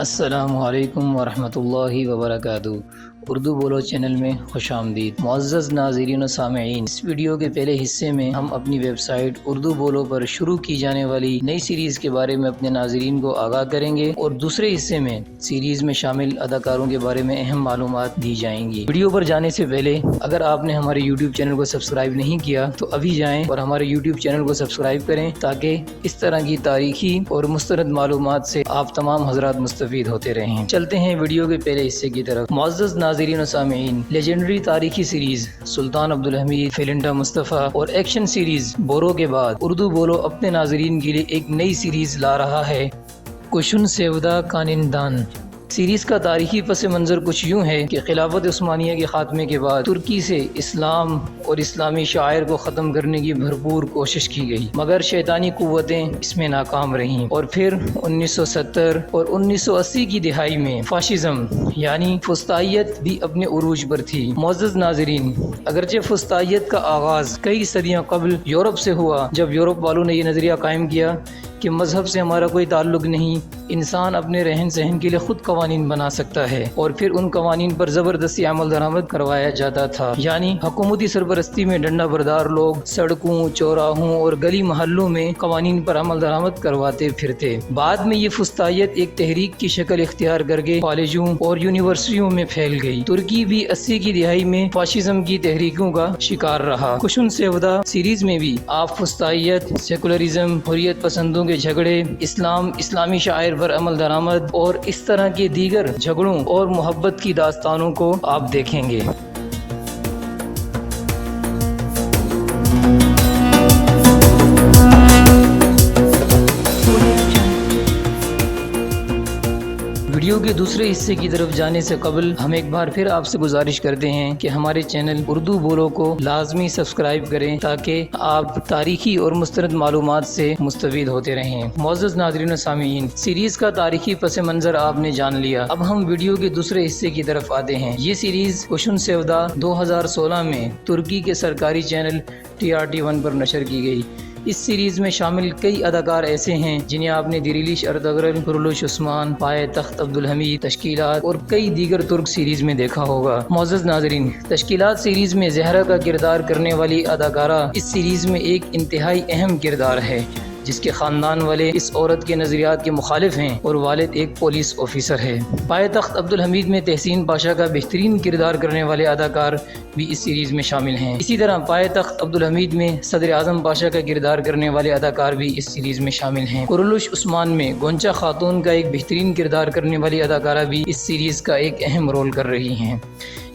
السلام علیکم ورحمۃ اللہ وبرکاتہ۔ اردو بولو چینل میں خوش آمدید۔ معزز ناظرین و سامعین، اس ویڈیو کے پہلے حصے میں ہم اپنی ویب سائٹ اردو بولو پر شروع کی جانے والی نئی سیریز کے بارے میں اپنے ناظرین کو آگاہ کریں گے، اور دوسرے حصے میں سیریز میں شامل اداکاروں کے بارے میں اہم معلومات دی جائیں گی۔ ویڈیو پر جانے سے پہلے اگر آپ نے ہمارے یوٹیوب چینل کو سبسکرائب نہیں کیا تو ابھی جائیں اور ہمارے یوٹیوب چینل کو سبسکرائب کریں، تاکہ اس طرح کی تاریخی اور مستند معلومات سے آپ تمام حضرات مستفید ہوتے رہیں۔ چلتے ہیں ویڈیو کے پہلے حصے کی طرف۔ معزز ناظرین و سامعین، لیجنڈری تاریخی سیریز سلطان عبدالحمید، فیلنٹا مصطفیٰ اور ایکشن سیریز بورو کے بعد اردو بولو اپنے ناظرین کے لیے ایک نئی سیریز لا رہا ہے، کشن سیودہ کانندان۔ سیریز کا تاریخی پس منظر کچھ یوں ہے کہ خلافت عثمانیہ کے خاتمے کے بعد ترکی سے اسلام اور اسلامی شعائر کو ختم کرنے کی بھرپور کوشش کی گئی، مگر شیطانی قوتیں اس میں ناکام رہیں، اور پھر 1970 اور 1980 کی دہائی میں فاشزم یعنی فسطائیت بھی اپنے عروج پر تھی۔ معزز ناظرین، اگرچہ فسطائیت کا آغاز کئی صدیاں قبل یورپ سے ہوا، جب یورپ والوں نے یہ نظریہ قائم کیا کہ مذہب سے ہمارا کوئی تعلق نہیں، انسان اپنے رہن سہن کے لیے خود قوانین بنا سکتا ہے، اور پھر ان قوانین پر زبردستی عمل درآمد کروایا جاتا تھا، یعنی حکومتی سرپرستی میں ڈنڈا بردار لوگ سڑکوں، چوراہوں اور گلی محلوں میں قوانین پر عمل درآمد کرواتے پھرتے۔ بعد میں یہ فسطائیت ایک تحریک کی شکل اختیار کر کے کالجوں اور یونیورسٹیوں میں پھیل گئی۔ ترکی بھی 80 کی دہائی میں فاشزم کی تحریکوں کا شکار رہا۔ کشن سیودہ سیریز میں بھی آپ فسطائیت، سیکولرزم، حریت پسندوں کے جھگڑے، اسلامی شاعر پر عمل درآمد اور اس طرح کے دیگر جھگڑوں اور محبت کی داستانوں کو آپ دیکھیں گے۔ ویڈیو کے دوسرے حصے کی طرف جانے سے قبل ہم ایک بار پھر آپ سے گزارش کرتے ہیں کہ ہمارے چینل اردو بولو کو لازمی سبسکرائب کریں، تاکہ آپ تاریخی اور مستند معلومات سے مستفید ہوتے رہیں۔ معزز ناظرین و سامعین، سیریز کا تاریخی پس منظر آپ نے جان لیا، اب ہم ویڈیو کے دوسرے حصے کی طرف آتے ہیں۔ یہ سیریز کشن سیودہ 2016 میں ترکی کے سرکاری چینل TRT1 پر نشر کی گئی۔ اس سیریز میں شامل کئی اداکار ایسے ہیں جنہیں آپ نے دیریلیش ارطغرل، کرولوش عثمان، پائے تخت عبدالحمید، تشکیلات اور کئی دیگر ترک سیریز میں دیکھا ہوگا۔ معزز ناظرین، تشکیلات سیریز میں زہرا کا کردار کرنے والی اداکارہ اس سیریز میں ایک انتہائی اہم کردار ہے، جس کے خاندان والے اس عورت کے نظریات کے مخالف ہیں اور والد ایک پولیس آفیسر ہے۔ پائے تخت عبدالحمید میں تحسین پاشا کا بہترین کردار کرنے والے اداکار بھی اس سیریز میں شامل ہیں۔ اسی طرح پائے تخت عبدالحمید میں صدر اعظم پاشا کا کردار کرنے والے اداکار بھی اس سیریز میں شامل ہیں۔ کرولوش عثمان میں گونچا خاتون کا ایک بہترین کردار کرنے والی اداکارہ بھی اس سیریز کا ایک اہم رول کر رہی ہیں۔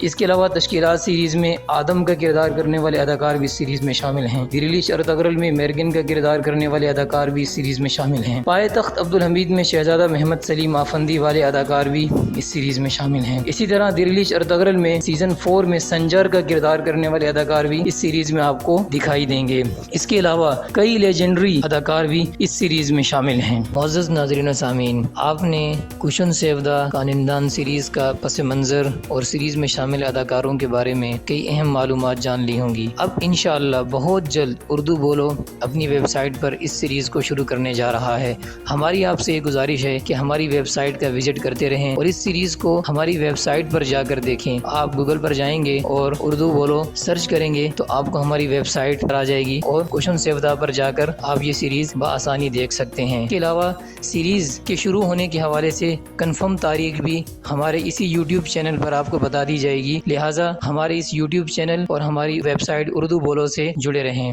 اس کے علاوہ تشکیلات سیریز میں آدم کا کردار کرنے والے اداکار بھی اس سیریز میں شامل ہیں۔ دیریلیش ارطغرل میں میرگن کا کردار کرنے والے اداکار بھی اس سیریز میں شامل ہیں۔ پائے تخت عبدالحمید میں شہزادہ محمد سلیم آفندی والے اداکار بھی اس سیریز میں شامل ہیں۔ اسی طرح دیریلیش ارطغرل میں سیزن 4 میں سنجر کا کردار کرنے والے اداکار بھی اس سیریز میں آپ کو دکھائی دیں گے۔ اس کے علاوہ کئی لیجنڈری اداکار بھی اس سیریز میں شامل ہیں۔ معزز ناظرین و سامعین، آپ نے کشن سیودہ کانندان سیریز کا پس منظر اور سیریز میں شامل اداکاروں کے بارے میں کئی اہم معلومات جان لی ہوں گی۔ اب انشاءاللہ بہت جلد اردو بولو اپنی ویب سائٹ پر اس سیریز کو شروع کرنے جا رہا ہے۔ ہماری آپ سے یہ گزارش ہے کہ ہماری ویب سائٹ کا وزٹ کرتے رہیں اور اس سیریز کو ہماری ویب سائٹ پر جا کر دیکھیں۔ آپ گوگل پر جائیں گے اور اردو بولو سرچ کریں گے تو آپ کو ہماری ویب سائٹ پر آ جائے گی، اور کشن سیودہ پر جا کر آپ یہ سیریز بآسانی دیکھ سکتے ہیں۔ اس کے علاوہ سیریز کے شروع ہونے کے حوالے سے کنفرم تاریخ بھی ہمارے اسی یوٹیوب چینل پر آپ کو بتا دی جائے گی، لہٰذا ہمارے اس یوٹیوب چینل اور ہماری ویب سائٹ اردو بولو سے جڑے رہیں۔